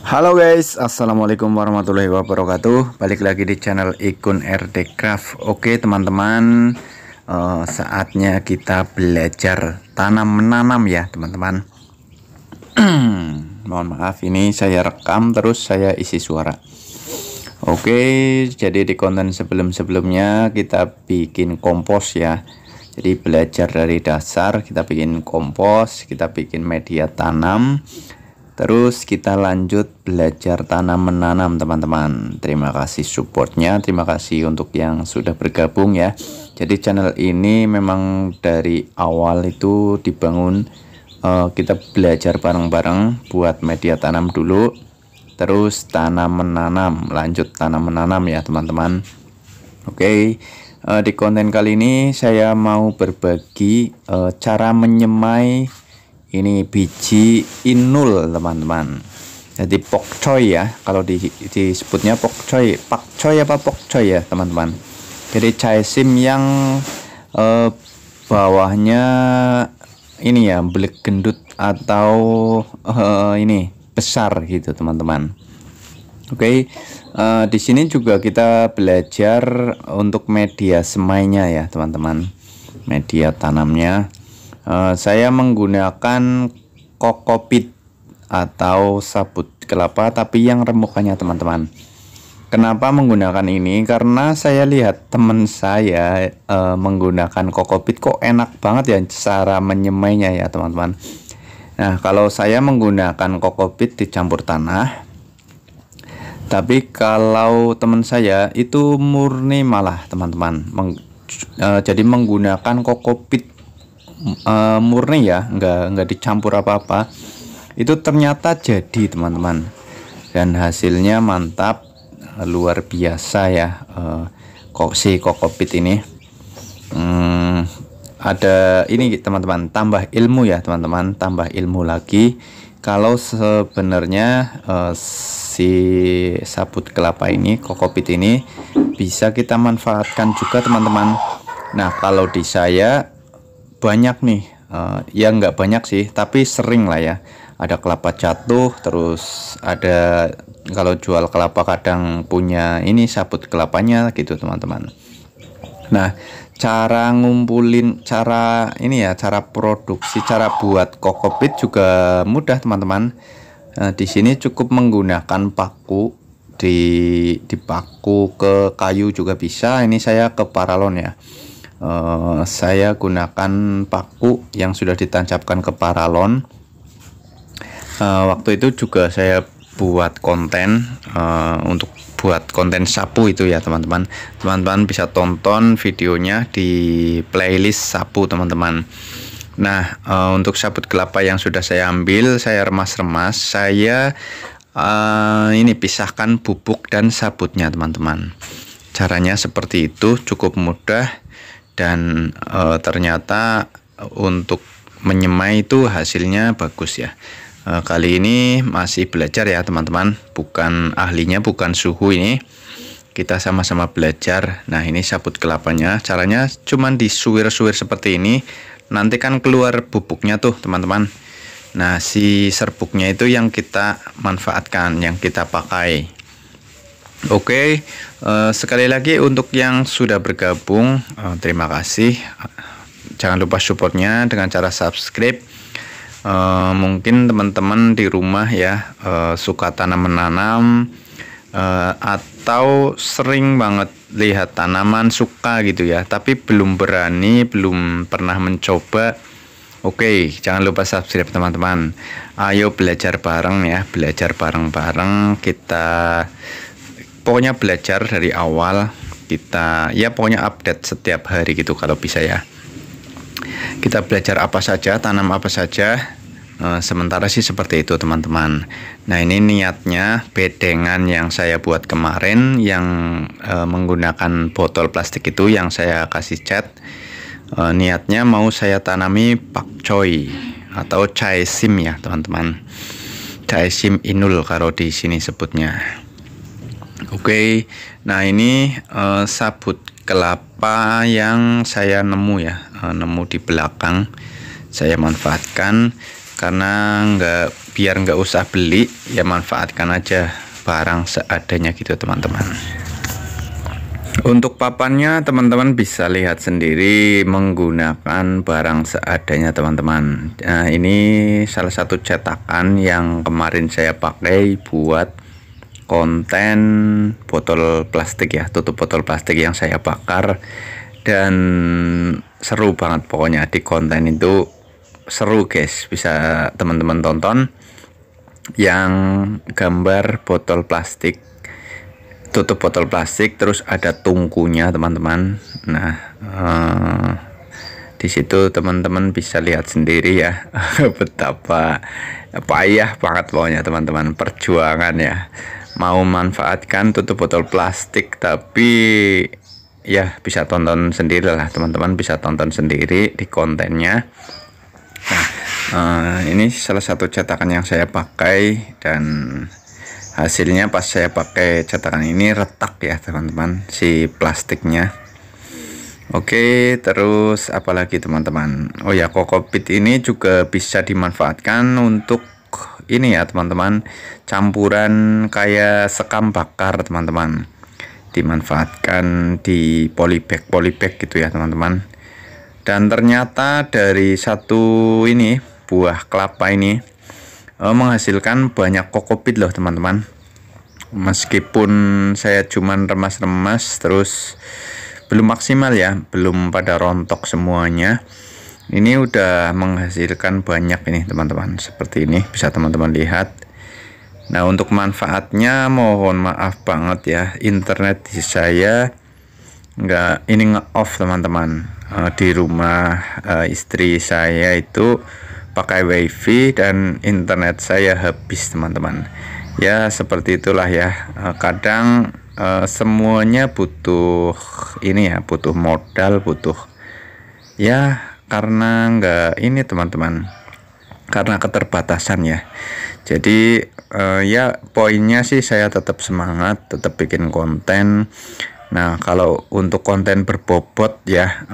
Halo guys, assalamualaikum warahmatullahi wabarakatuh. Balik lagi di channel Ikun RD Craft. Oke teman-teman, saatnya kita belajar tanam menanam ya teman-teman. Mohon maaf, ini saya rekam terus saya isi suara. Oke, jadi di konten sebelum-sebelumnya kita bikin kompos ya. Jadi belajar dari dasar, kita bikin kompos, kita bikin media tanam. Terus kita lanjut belajar tanam menanam teman-teman. Terima kasih supportnya, terima kasih untuk yang sudah bergabung ya. Jadi channel ini memang dari awal itu dibangun, kita belajar bareng-bareng buat media tanam dulu. Terus tanam menanam, lanjut tanam menanam ya teman-teman. Oke, di konten kali ini saya mau berbagi cara menyemai ini biji inul teman-teman. Jadi pokcoy ya, kalau disebutnya pokcoy, pakcoy apa pokcoy ya teman-teman. Jadi caesim yang bawahnya ini ya belik gendut atau ini besar gitu teman-teman. Oke, di sini juga kita belajar untuk media semainya ya teman-teman. Media tanamnya saya menggunakan kokopit atau sabut kelapa tapi yang remukannya teman-teman. Kenapa menggunakan ini? Karena saya lihat teman saya menggunakan kokopit kok enak banget ya cara menyemainya ya teman-teman. Nah, kalau saya menggunakan kokopit dicampur tanah. Tapi kalau teman saya itu murni malah teman-teman. Jadi menggunakan kokopit murni ya, nggak dicampur apa-apa, itu ternyata jadi teman-teman, dan hasilnya mantap, luar biasa ya. Si kokopit ini ada ini teman-teman, tambah ilmu ya teman-teman, tambah ilmu lagi kalau sebenarnya si sabut kelapa ini, kokopit ini bisa kita manfaatkan juga teman-teman. Nah, kalau di saya banyak nih, ya nggak banyak sih tapi sering lah ya, ada kelapa jatuh, terus ada kalau jual kelapa kadang punya ini sabut kelapanya gitu teman-teman. Nah, cara ngumpulin, cara ini ya, cara produksi, cara buat kokopit juga mudah teman-teman. Di sini cukup menggunakan paku, dipaku ke kayu juga bisa. Ini saya ke paralon ya. Saya gunakan paku yang sudah ditancapkan ke paralon. Waktu itu juga saya buat konten untuk buat konten sapu itu ya teman-teman. Teman-teman bisa tonton videonya di playlist sapu teman-teman. Nah, untuk sabut kelapa yang sudah saya ambil, saya remas-remas, saya ini pisahkan bubuk dan sabutnya teman-teman. Caranya seperti itu, cukup mudah. Dan ternyata untuk menyemai itu hasilnya bagus ya. Kali ini masih belajar ya teman-teman, bukan ahlinya, bukan suhu ini. Kita sama-sama belajar. Nah, ini sabut kelapanya, caranya cuman disuir-suir seperti ini. Nanti kan keluar bubuknya tuh teman-teman. Nah, si serbuknya itu yang kita manfaatkan, yang kita pakai. Oke, sekali lagi untuk yang sudah bergabung, terima kasih. Jangan lupa supportnya dengan cara subscribe. Mungkin teman-teman di rumah ya suka tanam menanam, atau sering banget lihat tanaman suka gitu ya, tapi belum berani, belum pernah mencoba. Oke, jangan lupa subscribe teman-teman. Ayo belajar bareng ya, belajar bareng-bareng kita. Pokoknya belajar dari awal, kita ya pokoknya update setiap hari gitu kalau bisa ya. Kita belajar apa saja, tanam apa saja. Sementara sih seperti itu teman-teman. Nah, ini niatnya bedengan yang saya buat kemarin, yang menggunakan botol plastik itu yang saya kasih cat. Niatnya mau saya tanami pakcoy atau caesim ya teman-teman. Caesim inul kalau di sini sebutnya. Oke, nah ini sabut kelapa yang saya nemu ya, nemu di belakang. Saya manfaatkan karena nggak biar nggak usah beli, ya manfaatkan aja barang seadanya gitu teman-teman. Untuk papannya teman-teman bisa lihat sendiri menggunakan barang seadanya teman-teman. Nah, ini salah satu cetakan yang kemarin saya pakai buat konten botol plastik ya, tutup botol plastik yang saya bakar, dan seru banget pokoknya di konten itu. Seru guys, bisa teman-teman tonton yang gambar botol plastik, tutup botol plastik, terus ada tungkunya teman-teman. Nah, di situ teman-teman bisa lihat sendiri ya betapa payah banget pokoknya teman-teman, perjuangan ya, mau manfaatkan tutup botol plastik. Tapi ya bisa tonton sendiri lah teman-teman, bisa tonton sendiri di kontennya. Nah, ini salah satu cetakan yang saya pakai, dan hasilnya pas saya pakai cetakan ini retak ya teman-teman, si plastiknya. Oke, terus apalagi teman-teman, oh ya, kokopit ini juga bisa dimanfaatkan untuk ini ya teman-teman, campuran kayak sekam bakar teman-teman, dimanfaatkan di polybag gitu ya teman-teman. Dan ternyata dari satu ini buah kelapa ini menghasilkan banyak kokopit loh teman-teman. Meskipun saya cuman remas-remas, terus belum maksimal ya, belum pada rontok semuanya, ini udah menghasilkan banyak ini teman-teman. Seperti ini bisa teman-teman lihat. Nah, untuk manfaatnya mohon maaf banget ya, internet di saya nge-off teman-teman. Di rumah istri saya itu pakai wifi dan internet saya habis teman-teman. Ya seperti itulah ya, kadang semuanya butuh ini ya, butuh modal, butuh ya, karena nggak ini teman-teman, karena keterbatasan ya. Jadi ya poinnya sih saya tetap semangat, tetap bikin konten. Nah, kalau untuk konten berbobot ya,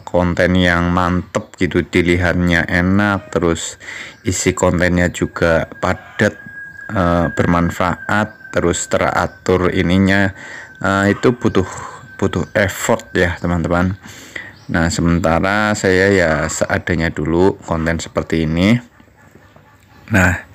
konten yang mantep gitu, dilihatnya enak, terus isi kontennya juga padat, bermanfaat, terus teratur ininya, itu butuh effort ya teman-teman. Nah, sementara saya ya seadanya dulu konten seperti ini. Nah,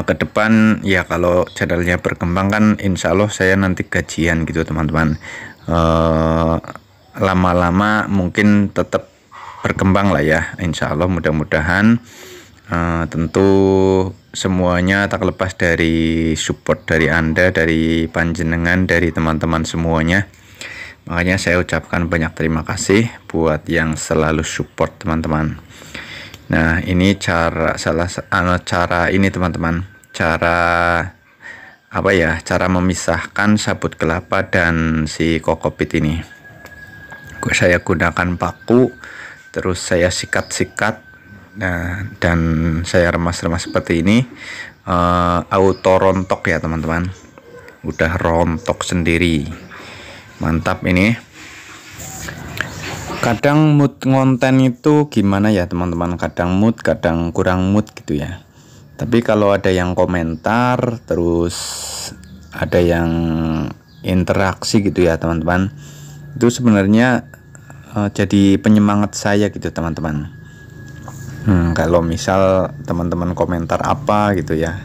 ke depan ya kalau channelnya berkembang kan insya Allah saya nanti gajian gitu teman-teman. Lama-lama mungkin tetap berkembang lah ya, insya Allah, mudah-mudahan. Tentu semuanya tak lepas dari support dari Anda, dari panjenengan, dari teman-teman semuanya. Makanya saya ucapkan banyak terima kasih buat yang selalu support teman-teman. Nah, ini cara ini teman-teman, cara apa ya, cara memisahkan sabut kelapa dan si kokopit ini. Saya gunakan paku, terus saya sikat-sikat, nah, dan saya remas-remas seperti ini. Auto rontok ya teman-teman, udah rontok sendiri, mantap ini. Kadang mood konten itu gimana ya teman-teman, kadang mood, kadang kurang mood gitu ya. Tapi kalau ada yang komentar, terus ada yang interaksi gitu ya teman-teman, itu sebenarnya jadi penyemangat saya gitu teman-teman. Kalau misal teman-teman komentar apa gitu ya,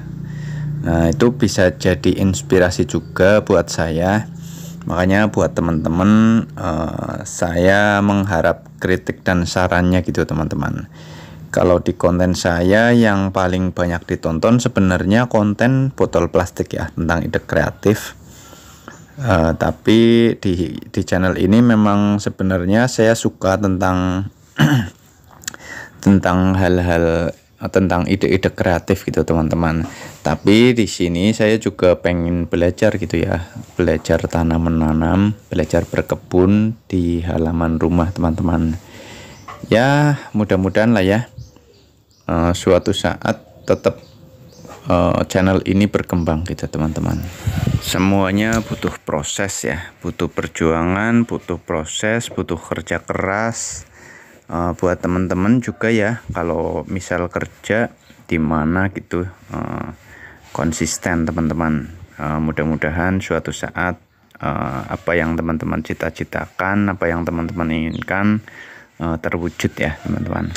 nah itu bisa jadi inspirasi juga buat saya. Makanya buat teman-teman, saya mengharap kritik dan sarannya gitu teman-teman. Kalau di konten saya yang paling banyak ditonton sebenarnya konten botol plastik ya, tentang ide kreatif. Tapi di channel ini memang sebenarnya saya suka tentang tentang hal-hal, tentang ide-ide kreatif gitu teman-teman. Tapi di sini saya juga pengen belajar gitu ya, belajar tanam menanam, belajar berkebun di halaman rumah teman-teman. Ya mudah-mudahan lah ya, suatu saat tetap channel ini berkembang gitu teman-teman. Semuanya butuh proses ya, butuh perjuangan, butuh proses, butuh kerja keras. Buat teman-teman juga ya, kalau misal kerja dimana gitu konsisten teman-teman. Mudah-mudahan suatu saat apa yang teman-teman cita-citakan, apa yang teman-teman inginkan terwujud ya teman-teman.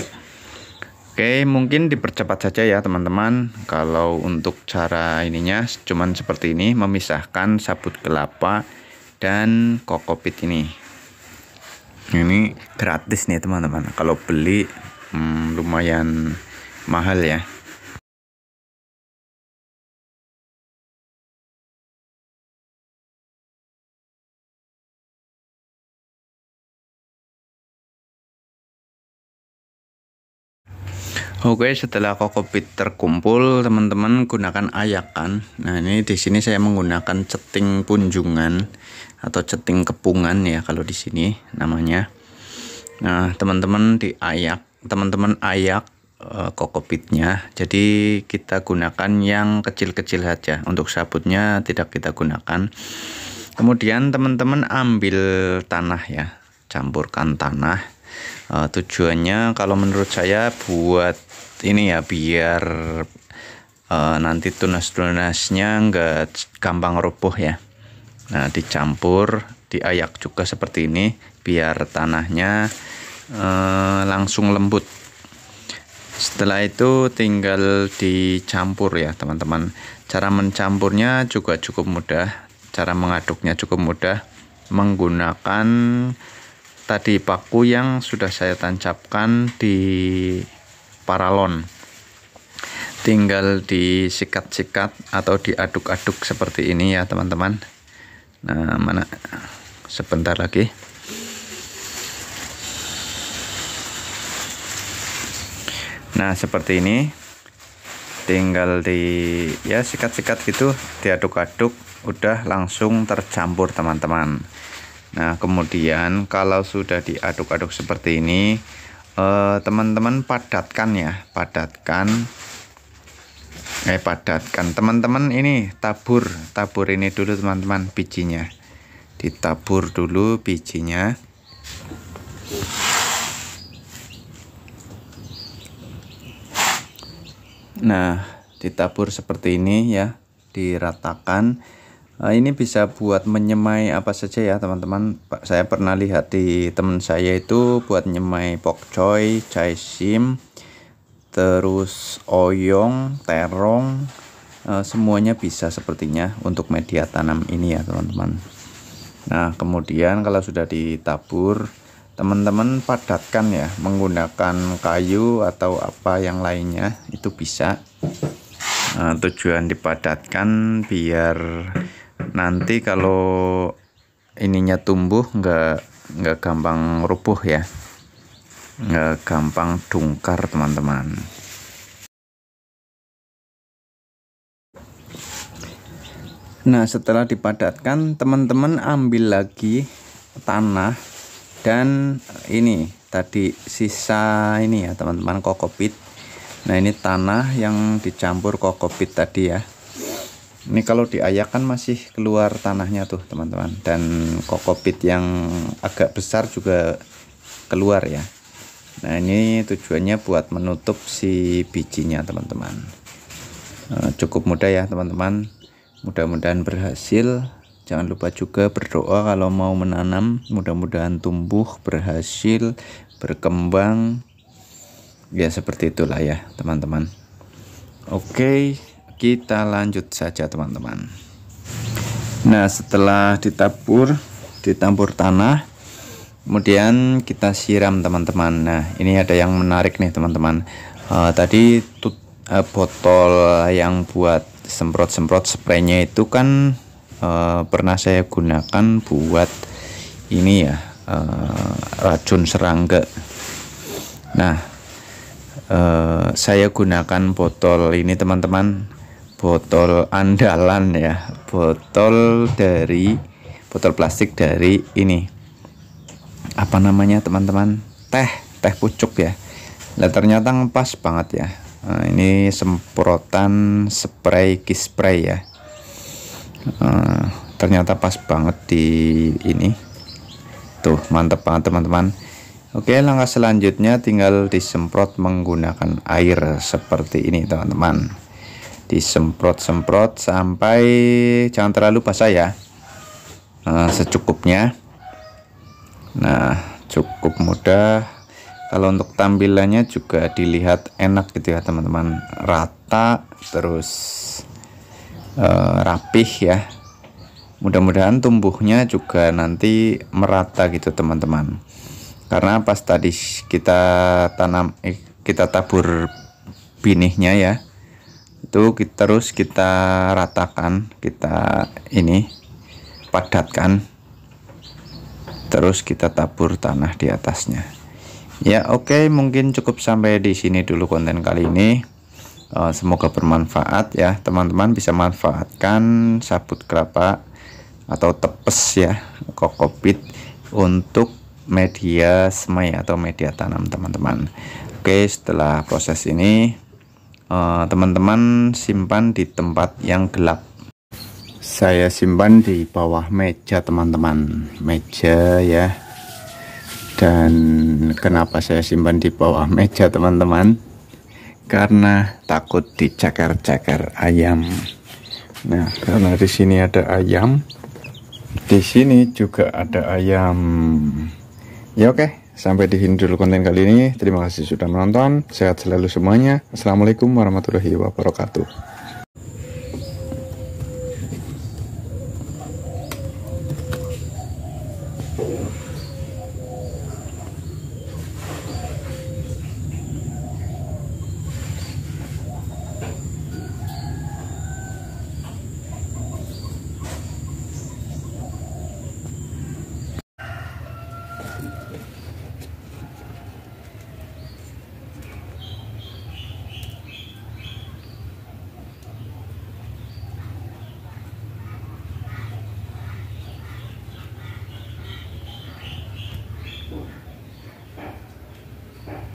Oke, mungkin dipercepat saja ya teman-teman. Kalau untuk cara ininya cuman seperti ini, memisahkan sabut kelapa dan kokopit ini. Ini gratis nih teman-teman. Kalau beli lumayan mahal ya. Oke, setelah kokopit terkumpul, teman-teman gunakan ayakan. Nah, ini di sini saya menggunakan ceting punjungan atau ceting kepungan ya kalau di sini namanya. Nah, teman-teman ayak kokopitnya. Jadi kita gunakan yang kecil-kecil saja. Untuk sabutnya tidak kita gunakan. Kemudian teman-teman ambil tanah ya, campurkan tanah. Tujuannya kalau menurut saya buat ini ya, biar nanti tunas-tunasnya nggak gampang roboh ya. Nah, dicampur, diayak juga seperti ini biar tanahnya langsung lembut. Setelah itu tinggal dicampur ya teman-teman. Cara mencampurnya juga cukup mudah, cara mengaduknya cukup mudah, menggunakan tadi paku yang sudah saya tancapkan di paralon. Tinggal disikat-sikat atau diaduk-aduk seperti ini ya teman-teman. Nah, mana sebentar lagi. Nah, seperti ini. Tinggal ya sikat-sikat gitu, diaduk-aduk, udah langsung tercampur teman-teman. Nah, kemudian kalau sudah diaduk-aduk seperti ini, teman-teman padatkan ya, padatkan teman-teman. Ini tabur ini dulu teman-teman, bijinya ditabur dulu bijinya. Nah, ditabur seperti ini ya, diratakan. Ini bisa buat menyemai apa saja ya teman-teman. Saya pernah lihat di teman saya itu buat nyemai pokcoy, caisim, terus oyong, terong, semuanya bisa sepertinya untuk media tanam ini ya teman-teman. Nah, kemudian kalau sudah ditabur, teman-teman padatkan ya, menggunakan kayu atau apa yang lainnya itu bisa. Tujuan dipadatkan biar nanti kalau ininya tumbuh nggak gampang rubuh ya, nggak gampang dungkar teman-teman. Nah, setelah dipadatkan, teman-teman ambil lagi tanah dan ini tadi sisa ini ya teman-teman, kokopit. Nah, ini tanah yang dicampur kokopit tadi ya. Ini kalau diayak kan masih keluar tanahnya tuh teman-teman, dan kokopit yang agak besar juga keluar ya. Nah, ini tujuannya buat menutup si bijinya teman-teman. Cukup mudah ya teman-teman, mudah-mudahan berhasil. Jangan lupa juga berdoa kalau mau menanam, mudah-mudahan tumbuh, berhasil, berkembang ya, seperti itulah ya teman-teman. Oke, kita lanjut saja teman-teman. Nah, setelah ditabur tanah, kemudian kita siram teman-teman. Nah, ini ada yang menarik nih teman-teman. Tadi botol yang buat semprot-semprot spraynya itu kan pernah saya gunakan buat ini ya, racun serangga. Nah, saya gunakan botol ini teman-teman, botol andalan ya, botol plastik dari ini, apa namanya teman-teman, teh pucuk ya. Nah, ternyata pas banget ya. Nah, ini semprotan spray Kispray ya. Ternyata pas banget di ini tuh, mantep banget teman-teman. Oke, langkah selanjutnya tinggal disemprot menggunakan air seperti ini teman-teman. Disemprot-semprot sampai jangan terlalu basah ya, secukupnya. Nah, cukup mudah. Kalau untuk tampilannya juga dilihat enak gitu ya teman-teman, rata terus rapih ya. Mudah-mudahan tumbuhnya juga nanti merata gitu teman-teman. Karena pas tadi kita kita tabur binihnya ya, itu terus kita ratakan, kita ini padatkan, terus kita tabur tanah di atasnya. Ya oke, mungkin cukup sampai di sini dulu konten kali ini. Semoga bermanfaat ya teman-teman, bisa manfaatkan sabut kelapa atau tepes ya, kokopit untuk media semai atau media tanam teman-teman. Oke, setelah proses ini teman-teman simpan di tempat yang gelap. Saya simpan di bawah meja teman-teman, meja ya. Dan kenapa saya simpan di bawah meja teman-teman? Karena takut diceker-ceker ayam. Nah, karena di sini ada ayam, di sini juga ada ayam. Ya oke, sampai di sini dulu konten kali ini. Terima kasih sudah menonton. Sehat selalu semuanya. Assalamualaikum warahmatullahi wabarakatuh.